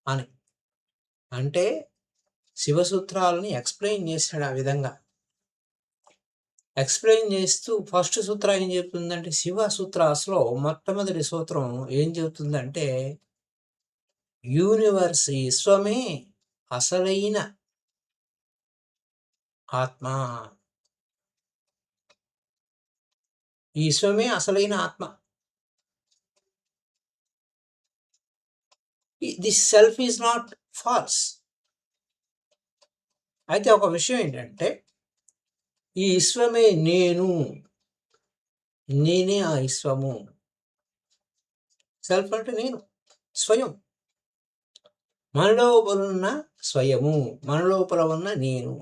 అని. అంటే శివసూత్రాలని ఎక్స్‌ప్లెయిన్ చేశాడు ఆ విధంగా. ఎక్స్‌ప్లెయిన్ చేస్తూ ఫస్ట్ సూత్రం ఏం చెప్తుందంటే, శివ సూత్రాస్‌లో మొట్టమొదటి సూత్రం ఏం చెబుతుందంటే, యూనివర్స్ ఈ విశ్వమే అసలైన ఆత్మ. ఈ విశ్వమే అసలైన ఆత్మ. This self is not false. అయితే ఒక విషయం ఏంటంటే, ఈ విశ్వమే నేను, నేనే ఆ విశ్వము. సెల్ఫ్ అంటే నేను, స్వయం. మనలోపల ఉన్న స్వయము, మనలోపల ఉన్న నేను.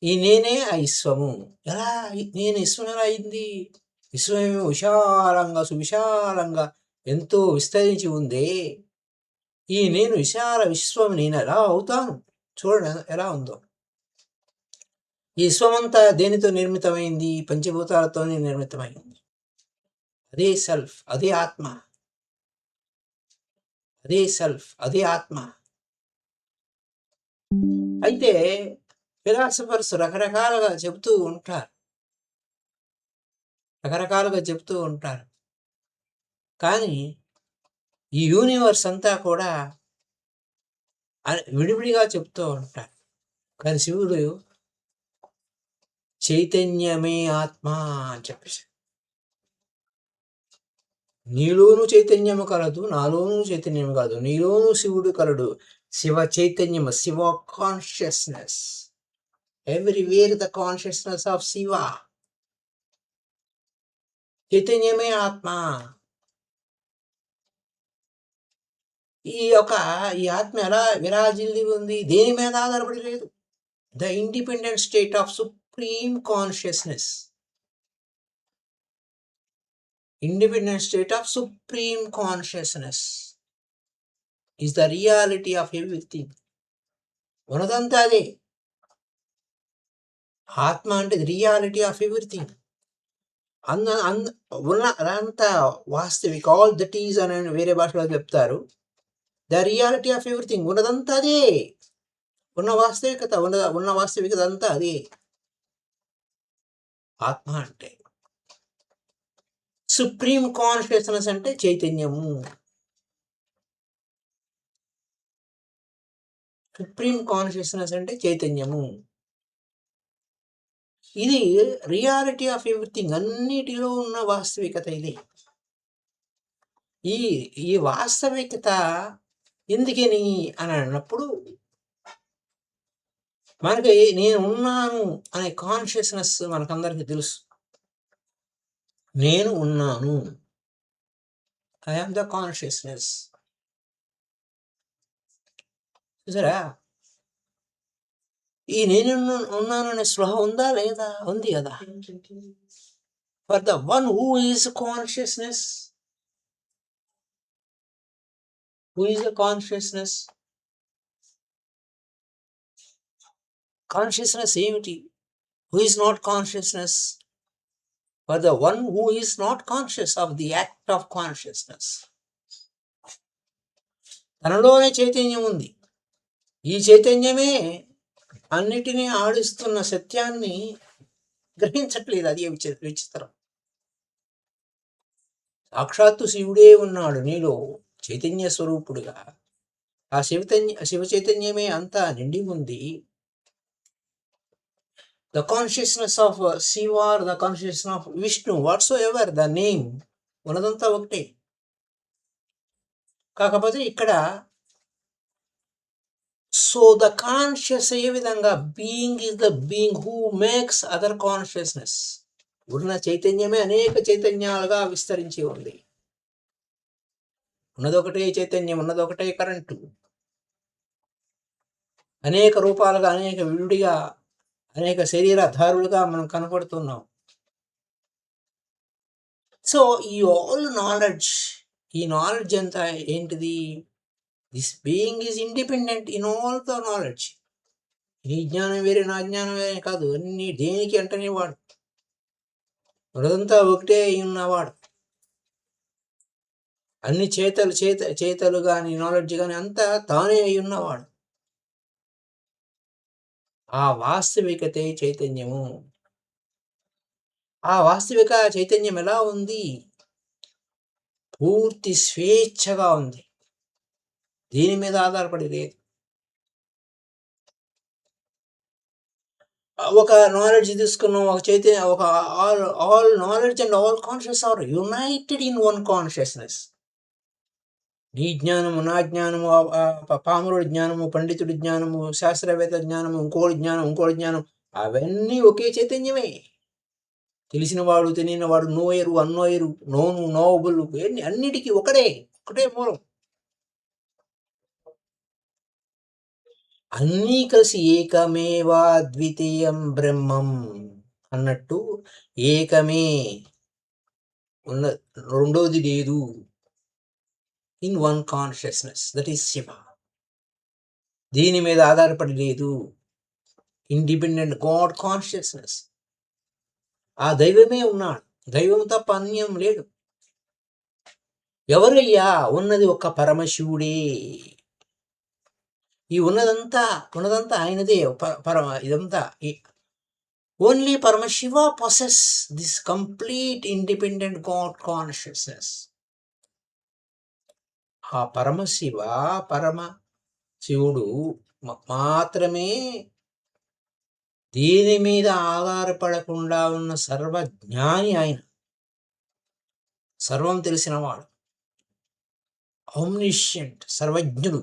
ఈ నేనే ఆ విశ్వము. ఎలా నేను విశ్వం ఎలా అయింది? విశ్వమేమో విశాలంగా, సువిశాలంగా ఎంతో విస్తరించి ఉందే. ఈ నేను విశాల విశ్వం నేను ఎలా అవుతాను? చూడండి ఎలా ఉందో. ఈ విశ్వమంతా దేనితో నిర్మితమైంది? పంచభూతాలతోనే నిర్మితమైంది. అదే సెల్ఫ్, అదే ఆత్మ. అదే సెల్ఫ్, అదే ఆత్మ. అయితే ఫిలాసఫర్స్ రకరకాలుగా చెబుతూ ఉంటారు. కానీ ఈ యూనివర్స్ అంతా కూడా విడివిడిగా చెప్తూ ఉంటారు. కానీ శివుడు చైతన్యమే ఆత్మ అని చెప్పేసి, నీలోను చైతన్యము కలదు, నాలోను చైతన్యము కలదు, నీలోను శివుడు కలడు. శివ చైతన్యము, Shiva consciousness, everywhere the consciousness of Shiva. చైతన్యమే ఆత్మ. ఈ ఆత్మ ఎలా విరాజిల్లి ఉంది? దేని మీద ఆధారపడి లేదు. The independent state of supreme consciousness. Independent state of supreme consciousness is the reality of everything. ఉన్నదంతా అదే. ఆత్మ అంటే రియాలిటీ ఆఫ్ ఎవ్రీథింగ్. ఉన్న అదంతా వాస్తవిక, ఆల్ దట్ ఈజ్ అని వేరే భాషలో చెప్తారు. ద రియాలిటీ ఆఫ్ ఎవ్రీథింగ్, ఉన్నదంతా అదే. ఉన్న వాస్తవికత అంతా అదే ఆత్మ అంటే. సుప్రీం కాన్షియస్నెస్ అంటే చైతన్యము. సుప్రీం కాన్షియస్నెస్ అంటే చైతన్యము. ఇది రియాలిటీ ఆఫ్ ఎవ్రీథింగ్, అన్నిటిలో ఉన్న వాస్తవికత ఇది. ఈ వాస్తవికత ఎందుకని అని అన్నప్పుడు, మనకి నేను ఉన్నాను అనే కాన్షియస్నెస్ మనకందరికీ తెలుసు. నేను ఉన్నాను, ఐ ఆమ్ ద కాన్షియస్నెస్. చూసారా? ఈ నేను ఉన్నాను అనే స్పృహ ఉందా లేదా? ఉంది కదా. For the one who is consciousness, who is the consciousness, consciousness ఏమిటి? Who is not consciousness? For the one who is not conscious of the act of consciousness. తనలోనే చైతన్యం ఉంది. ఈ చైతన్యమే అన్నిటినీ ఆడిస్తున్న సత్యాన్ని గ్రహించట్లేదు. అది విచిత్రం. సాక్షాత్తు శివుడే ఉన్నాడు నీలో చైతన్య స్వరూపుడుగా. ఆ శివ చైతన్యమే అంతా నిండి ఉంది. The consciousness of Shiva or the consciousness of Vishnu, whatsoever the name, ఉన్నదంతా ఒకటే. కాకపోతే ఇక్కడ సో ద కాన్షియస్ ఏ విధంగా, being is the being who makes other consciousness. ఉన్న చైతన్యమే అనేక చైతన్యాలుగా విస్తరించి ఉంది. ఉన్నదొకటే చైతన్యం, ఉన్నదొకటే కరెంటు. అనేక రూపాలుగా, అనేక విడిగా, అనేక శరీరధారులుగా మనం కనపడుతున్నాం. సో ఈ నాలెడ్జ్ అంతా ఏంటిది? This being is independent in all the knowledge. నీ జ్ఞానం వేరే, నా జ్ఞానం వేరే కాదు. అన్ని దేనికి అంటనే వాడు, ఉన్నదంతా ఒకటే ఉన్నవాడు. అన్ని చేతలు గాని, నాలెడ్జ్ గాని అంతా తానే అయ్యున్నవాడు. ఆ వాస్తవికతే చైతన్యము. ఆ వాస్తవిక చైతన్యం ఎలా ఉంది? పూర్తి స్వేచ్ఛగా ఉంది. దేని మీద ఆధారపడి లేదు. ఒక నాలెడ్జ్ తీసుకున్నాం. ఒక all knowledge and all conscious are united in one consciousness. నీ జ్ఞానము, నా జ్ఞానము, పామరుడి జ్ఞానము, పండితుడి జ్ఞానము, శాస్త్రవేత్త జ్ఞానము, ఇంకోడి జ్ఞానం అవన్నీ ఒకే చైతన్యమే. తెలిసినవాడు, తెలియనివాడు, నోయరు, అన్నోయరు, నోను, నోబుల్ అన్నిటికీ ఒకటే మూలం. అన్నీ కలిసి ఏకమేవా ద్వితీయం బ్రహ్మం అన్నట్టు ఏకమే ఉన్న, రెండోది లేదు. In one consciousness, that is Shiva. దీని మీద ఆధారపడి లేదు. Independent God consciousness. ఆ దైవమే ఉన్నాడు. దైవం తప్ప అన్యం లేదు. ఎవరయ్యా? ఉన్నది ఒక్క పరమశివుడే. ఈ ఉన్నదంతా ఆయనదే. ఇదంతా only Paramashiva possess this complete independent God consciousness. ఆ పరమశివుడు మాత్రమే దీని మీద ఆధారపడకుండా ఉన్న సర్వజ్ఞాని ఆయన. సర్వం తెలిసినవాడు, ఆమ్నిషియంట్, సర్వజ్ఞుడు,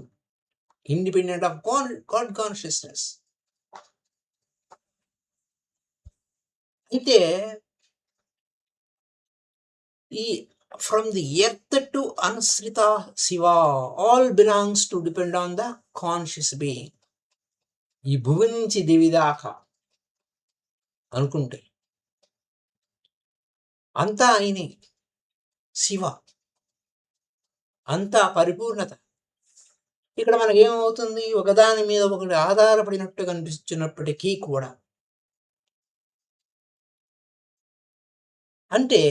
ఇండిపెండెంట్ ఆఫ్ గాడ్ కాన్షియస్నెస్. అయితే ఈ ఫ్రమ్ ది ఎర్త్ టు అన్శ్రిత Shiva all belongs to depend on the conscious being. ఈ భూమి నుంచి దివి దాకా అనుకుంటే అంతా ఆయనే శివ, అంతా పరిపూర్ణత. ఇక్కడ మనకేమవుతుంది? ఒకదాని మీద ఒకటి ఆధారపడినట్టు కనిపించినప్పటికీ కూడా, అంటే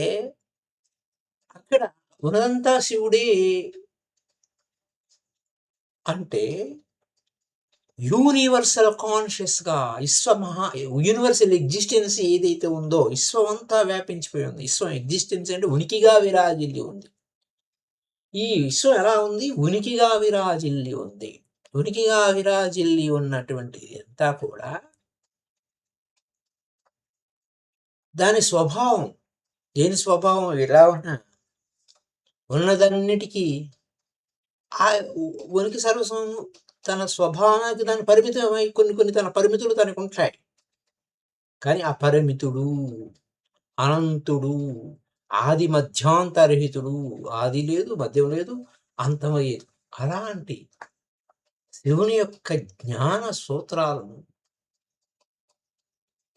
అక్కడ ఉన్నదంతా శివుడే అంటే యూనివర్సల్ కాన్షియస్గా యూనివర్సల్ ఎగ్జిస్టెన్స్ ఏదైతే ఉందో విశ్వం అంతా వ్యాపించిపోయి ఉంది. విశ్వం ఎగ్జిస్టెన్స్ అంటే ఉనికిగా విరాజిల్లి ఉంది. ఈ విశ్వం ఎలా ఉంది? ఉనికిగా విరాజిల్లి ఉంది. ఉనికిగా విరాజిల్లి ఉన్నటువంటి అంతా కూడా దాని స్వభావం. దేని స్వభావం? ఎలా ఉన్నదన్నిటికీ ఆ ఉనికి సర్వస్వం తన స్వభావానికి దాని పరిమితమై కొన్ని తన పరిమితులు తనకు ఉంటాయి. కానీ అపరిమితుడు, అనంతుడు, ఆది మధ్యాంతరహితుడు. ఆది లేదు, మధ్యం లేదు, అంతం లేదు. అలాంటి శివుని యొక్క జ్ఞాన సూత్రాలను,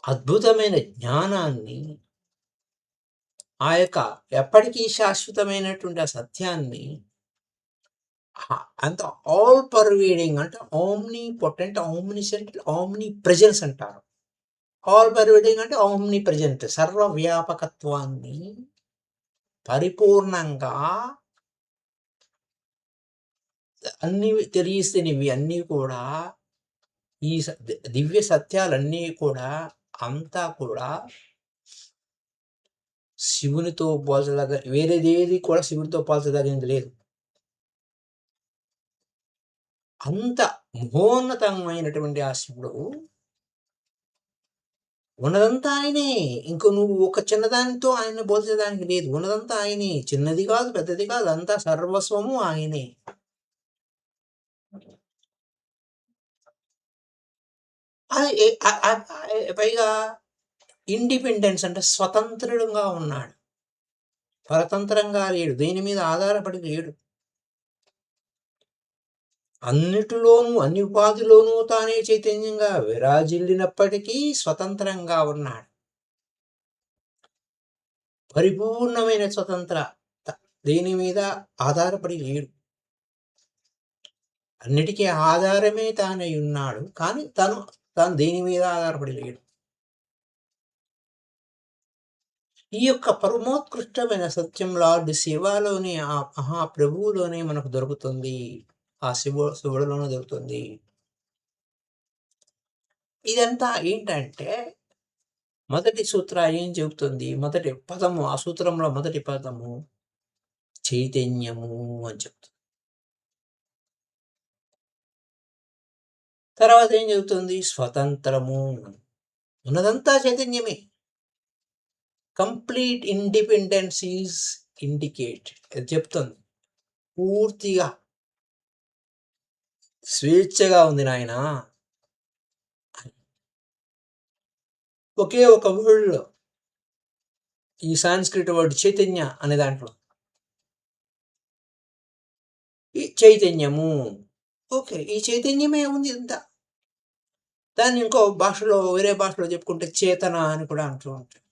అద్భుతమైన జ్ఞానాన్ని, ఆ యొక్క ఎప్పటికీ శాశ్వతమైనటువంటి ఆ సత్యాన్ని అంత ఆల్ పర్వేడింగ్ అంటే ఆమ్ని పొటెంట్, ఆమ్నిసెంట్, ఆమ్ని ప్రెజెన్స్ అంటారు. ఆల్ పర్వేడింగ్ అంటే ఆమ్ని ప్రెజెంట్, సర్వవ్యాపకత్వాన్ని పరిపూర్ణంగా అన్ని తెలియనివి అన్నీ కూడా, ఈ దివ్య సత్యాలన్నీ కూడా అంతా కూడా శివునితో పోల్చదగ్గ వేరేదేది కూడా శివునితో పోల్చదగినది లేదు. అంత మహోన్నతమైనటువంటి ఆ శివుడు ఉన్నదంతా ఆయనే. ఇంకో నువ్వు ఒక చిన్నదానితో ఆయన్ని పోల్చేదానికి లేదు. ఉన్నదంతా ఆయనే. చిన్నది కాదు, పెద్దది కాదు, అంతా సర్వస్వము ఆయనే. పైగా ఇండిపెండెన్స్ అంటే స్వతంత్రుడుగా ఉన్నాడు. పరతంత్రంగా లేడు. దేని మీద ఆధారపడి లేడు. అన్నిటిలోనూ, అన్ని ఉపాధిలోనూ తానే చైతన్యంగా విరాజిల్లినప్పటికీ స్వతంత్రంగా ఉన్నాడు. పరిపూర్ణమైన స్వతంత్ర, దేని మీద ఆధారపడి లేడు. అన్నిటికీ ఆధారమే తానై ఉన్నాడు. కానీ తాను దేని మీద ఆధారపడి లేడు. ఈ యొక్క పరమోత్కృష్టమైన సత్యం లార్డ్ శివలోని ఆ మహాప్రభువులోనే మనకు దొరుకుతుంది. ఆ శివుడిలోనే దొరుకుతుంది. ఇదంతా ఏంటంటే మొదటి సూత్రం ఏం చెబుతుంది? మొదటి పదము, ఆ సూత్రంలో మొదటి పదము చైతన్యము అని చెప్తుంది. తర్వాత ఏం చెబుతుంది? స్వతంత్రము. ఉన్నదంతా చైతన్యమే. Complete independence is indicated. అది చెప్తుంది. పూర్తిగా స్వేచ్ఛగా ఉంది నాయన. ఒకే ఒక వర్డ్లో ఈ సాంస్క్రిట్ వర్డ్ చైతన్య అనే దాంట్లో ఈ చైతన్యము. ఓకే, ఈ చైతన్యమే ఉంది ఇంత. దాన్ని ఇంకో భాషలో, వేరే భాషలో చెప్పుకుంటే చేతన అని కూడా అంటూ ఉంటారు.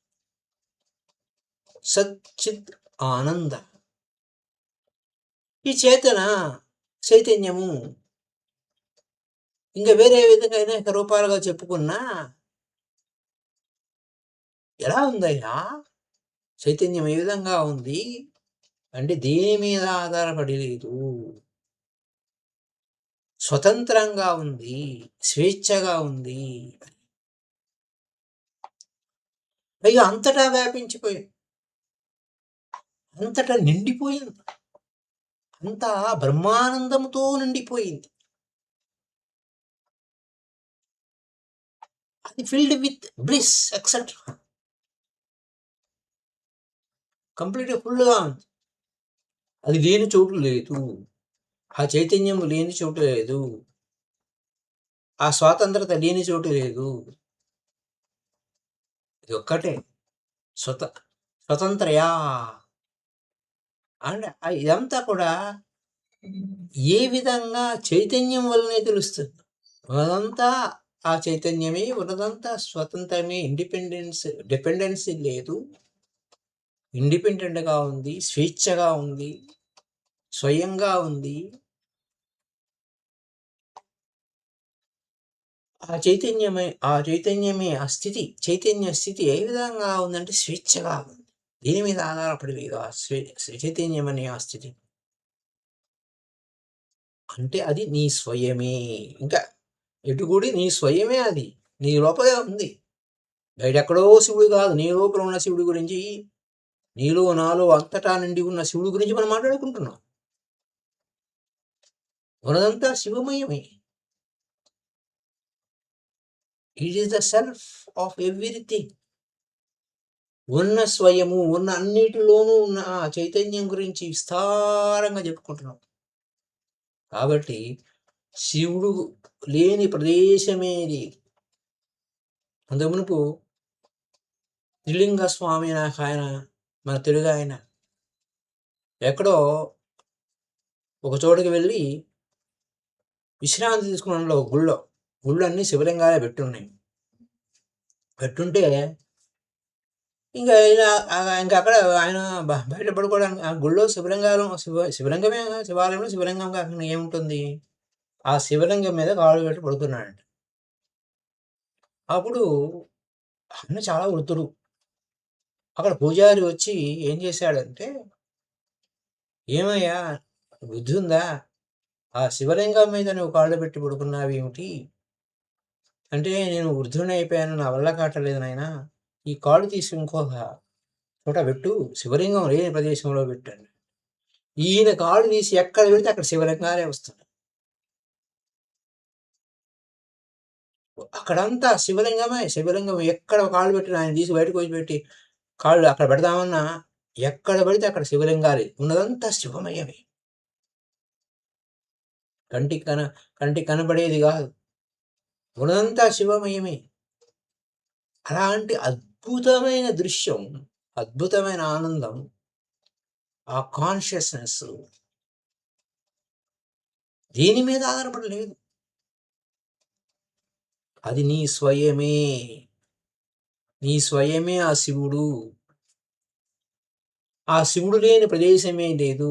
సచ్చిత్ ఆనంద. ఈ చేతన, చైతన్యము ఇంకా వేరే విధంగా అనేక రూపాలుగా చెప్పుకున్నా ఎలా ఉందయ్యా చైతన్యం ఏ విధంగా ఉంది అంటే దేని మీద ఆధారపడి లేదు, స్వతంత్రంగా ఉంది, స్వేచ్ఛగా ఉంది. పైగా అంతటా వ్యాపించిపోయింది, అంతటా నిండిపోయింది, అంతా బ్రహ్మానందంతో నిండిపోయింది. అది ఫిల్డ్ విత్ బ్లిస్ ఎక్సెట్రా. కంప్లీట్గా ఫుల్గా ఉంది. అది లేని చోటు లేదు, ఆ చైతన్యం లేని చోటు లేదు, ఆ స్వాతంత్రత లేని చోటు లేదు. ఇది ఒక్కటే స్వతంత్రయా అంటే ఇదంతా కూడా ఏ విధంగా చైతన్యం వల్లనే తెలుస్తుంది. ఉన్నదంతా ఆ చైతన్యమే, ఉన్నదంతా స్వతంత్రమే. డిపెండెన్సీ లేదు, ఇండిపెండెంట్గా ఉంది, స్వేచ్ఛగా ఉంది, స్వయంగా ఉంది. ఆ చైతన్యమే ఆ స్థితి, చైతన్య స్థితి ఏ విధంగా ఉందంటే స్వేచ్ఛగా ఉంది. దీని మీద ఆధారపడి లేదు ఆ చైతన్యం అనే ఆ స్థితి. అంటే అది నీ స్వయమే. ఇంకా ఎటుగుడి నీ స్వయమే, అది నీ లోపలే ఉంది. బయట ఎక్కడో శివుడు కాదు, నీ లోపల ఉన్న శివుడి గురించి, నీలో నాలో అంతటా నిండి ఉన్న శివుడి గురించి మనం మాట్లాడుకుంటున్నాం. ఉన్నదంతా శివమయమే. It is the self of everything. ఉన్న స్వయము, ఉన్న అన్నిటిలోనూ ఉన్న ఆ చైతన్యం గురించి విస్తారంగా చెప్పుకుంటున్నాం. కాబట్టి శివుడు లేని ప్రదేశమేది. అంతమునుపు త్రిలింగ స్వామి నాకు ఆయన, మన తెలుగు ఆయన ఎక్కడో ఒక చోటుకి వెళ్ళి విశ్రాంతి తీసుకున్న ఒక గుళ్ళు అన్నీ శివలింగాలే పెట్టున్నాయి. పెట్టుంటే ఇంకా ఇంకా అక్కడ ఆయన బయట పడుకోవడానికి ఆ గుళ్ళో శివలింగమే, శివాలయంలో శివలింగం కాకుండా ఏముంటుంది, ఆ శివలింగం మీద కాళ్ళు పెట్టి పడుకున్నాడంట. అప్పుడు ఆయన చాలా వృద్ధుడు. అక్కడ పూజారి వచ్చి ఏం చేశాడంటే, ఏమయ్యా బుద్ధి ఉందా, ఆ శివలింగం మీద నువ్వు కాళ్ళు పెట్టి పడుకున్నావు ఏమిటి అంటే, నేను వృద్ధుని అయిపోయాను, నా వల్ల కావట్లేదు నాయన, ఈ కాళ్ళు తీసి ఇంకొక చోట పెట్టు, శివలింగం లేని ప్రదేశంలో పెట్టండి. ఈయన కాళ్ళు తీసి ఎక్కడ పెడితే అక్కడ శివలింగాలే వస్తుంది. అక్కడంతా శివలింగమే. శివలింగం ఎక్కడ కాళ్ళు పెట్టిన ఆయన తీసి బయటకు వచ్చి పెట్టి కాళ్ళు అక్కడ పెడదామన్నా ఎక్కడ పడితే అక్కడ శివలింగాలే. ఉన్నదంతా శివమయమే. కంటికి కనబడేది కాదు, ఉన్నదంతా శివమయమే. అలాంటి అద్భుతమైన దృశ్యం, అద్భుతమైన ఆనందం, ఆ కాన్షియస్నెస్ దేని మీద ఆధారపడలేదు. అది నీ స్వయమే. నీ స్వయమే ఆ శివుడు. ఆ శివుడు లేని ప్రదేశమే లేదు.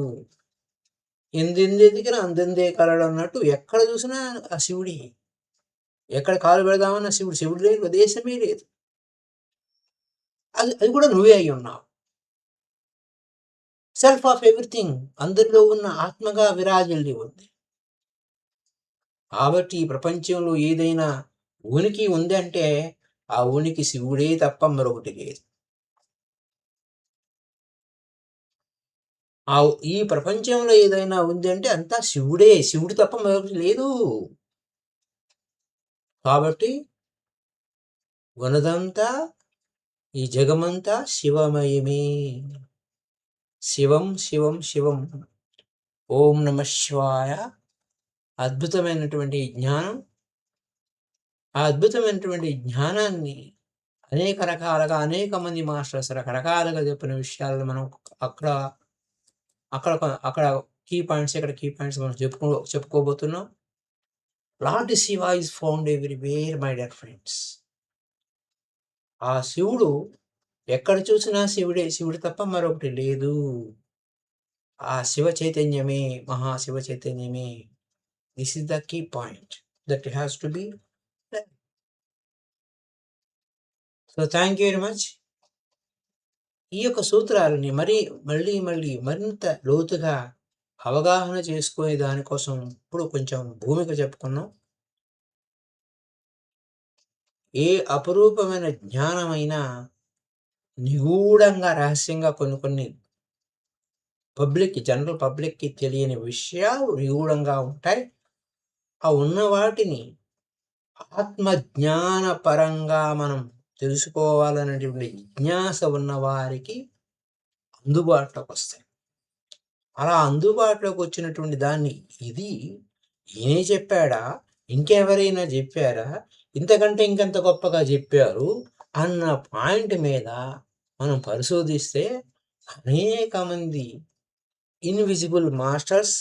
ఎందెందెదిగినా అందందే కలడు అన్నట్టు ఎక్కడ చూసినా ఆ శివుడి. ఎక్కడ కాలు పెడదామన్నా శివుడు. శివుడు లేని ప్రదేశమే లేదు. అది అది కూడా నువ్వే అయి ఉన్నావు. సెల్ఫ్ ఆఫ్ ఎవ్రీథింగ్ అందరిలో ఉన్న ఆత్మగా విరాజిల్లి ఉంది. కాబట్టి ఈ ప్రపంచంలో ఏదైనా ఉనికి ఉందంటే ఆ ఉనికి శివుడే తప్ప మరొకటి లేదు. ఈ ప్రపంచంలో ఏదైనా ఉంది అంటే అంతా శివుడే. శివుడు తప్ప మరొకటి లేదు. కాబట్టి ఉన్నదంతా ఈ జగమంతా శివమయమే. శివం శివం శివం. ఓం నమః శివాయ. అద్భుతమైనటువంటి జ్ఞానం. ఆ అద్భుతమైనటువంటి జ్ఞానాన్ని అనేక రకాలుగా అనేక మంది మాస్టర్స్ రకరకాలుగా చెప్పిన విషయాలను మనం అక్కడ అక్కడ అక్కడ కీ పాయింట్స్ ఇక్కడ కీ పాయింట్స్ మనం చెప్పుకోబోతున్నాం. Lord Shiva is found everywhere my dear friends. ఆ శివుడు ఎక్కడ చూసినా శివుడే. శివుడు తప్ప మరొకటి లేదు. ఆ శివ చైతన్యమే మహాశివ చైతన్యమే. This is the key point that has to be. So thank you very much. ఈ యొక్క సూత్రాలని మళ్ళీ మరింత లోతుగా అవగాహన చేసుకునే దానికోసం ఇప్పుడు కొంచెం భూమిక చెప్పుకున్నాం. ఏ అపురూపమైన జ్ఞానమైన నిగూఢంగా రహస్యంగా కొన్ని జనరల్ పబ్లిక్కి తెలియని విషయాలు నిగూఢంగా ఉంటాయి. ఆ ఉన్న వాటిని ఆత్మజ్ఞాన పరంగా మనం తెలుసుకోవాలనేటువంటి జిజ్ఞాస ఉన్న వారికి అందుబాటులోకి వస్తాయి. అలా అందుబాటులోకి వచ్చినటువంటి దాన్ని ఇది ఈయనే చెప్పాడా, ఇంకెవరైనా చెప్పారా, ఇంతకంటే ఇంకెంత గొప్పగా చెప్పారు అన్న పాయింట్ మీద మనం పరిశోధిస్తే అనేక మంది invisible masters,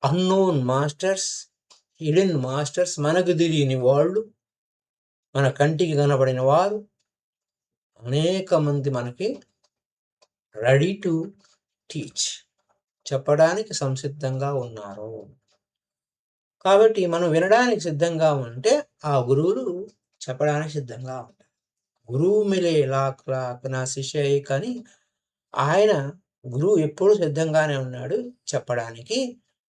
unknown masters, hidden masters, మనకు తెలియని వాళ్ళు, మన కంటికి కనబడిన వారు అనేక మంది మనకి రెడీ టు టీచ్ చెప్పడానికి సంసిద్ధంగా ఉన్నారు. కాబట్టి మనం వినడానికి సిద్ధంగా ఉంటే ఆ గురువులు చెప్పడానికి సిద్ధంగా ఉంటారు. గురువు మిలే లాక్ లాక్ నా శిష్య కానీ ఆయన గురువు ఎప్పుడూ సిద్ధంగానే ఉన్నాడు చెప్పడానికి.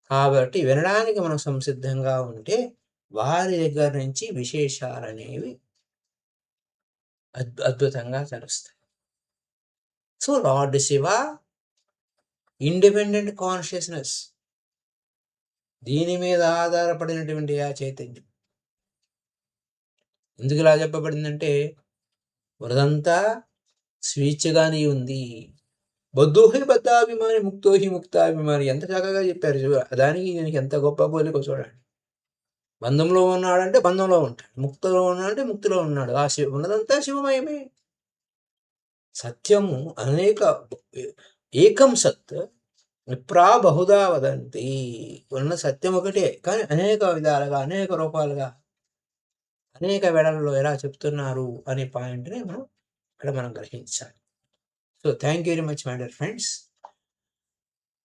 కాబట్టి వినడానికి మనం సంసిద్ధంగా ఉంటే వారి దగ్గర నుంచి విశేషాలు అనేవి అద్భుతంగా తెలుస్తాయి. So lord Shiva independent consciousness, దీని మీద ఆధారపడినటువంటి ఆ చైతన్యం. ఎందుకు ఇలా చెప్పబడిందంటే వరదంతా స్వేచ్ఛగానే ఉంది. బద్ధోహి బద్ధాభిమాని, ముక్తోహి ముక్తాభిమాని. ఎంత చక్కగా చెప్పారు. దానికి దీనికి ఎంత గొప్ప పోలిక చూడండి. బంధంలో ఉన్నాడంటే బంధంలో ఉంటాడు, ముక్తిలో ఉన్నాడంటే ముక్తిలో ఉన్నాడు. ఆ ఉన్నదంతా శివమయమే. సత్యము అనేక ఏకం సత్ విప్రా బహుదా వదంతి. ఉన్న సత్యం ఒకటే కానీ అనేక విధాలుగా అనేక రూపాలుగా అనేక వేళల్లో ఎలా చెప్తున్నారు అనే పాయింట్ని మనం గ్రహించాలి. So thank you very much my dear friends.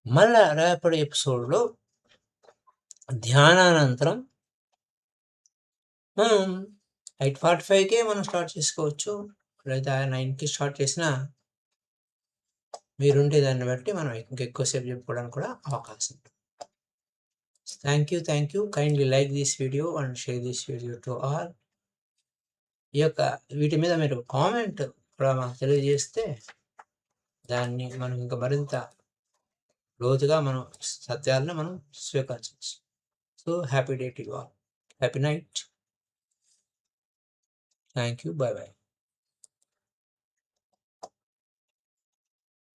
మళ్ళా రేపటి ఎపిసోడ్లో ధ్యానానంతరం మనం 8:45కే మనం స్టార్ట్ చేసుకోవచ్చు, లేదా 9కి స్టార్ట్ చేసినా మీరుండే దాన్ని బట్టి మనం ఇంకెక్కువసేపు చెప్పుకోవడానికి కూడా అవకాశం ఉంటుంది. Thank you. Kindly like this video and share this video to all. ఈ యొక్క వీటి మీద మీరు కామెంట్ కూడా మాకు తెలియజేస్తే దాన్ని మనం ఇంకా మరింత లోతుగా మనం సత్యాలను మనం స్వీకరించవచ్చు. So happy day to all. Happy night. Thank you. Bye by.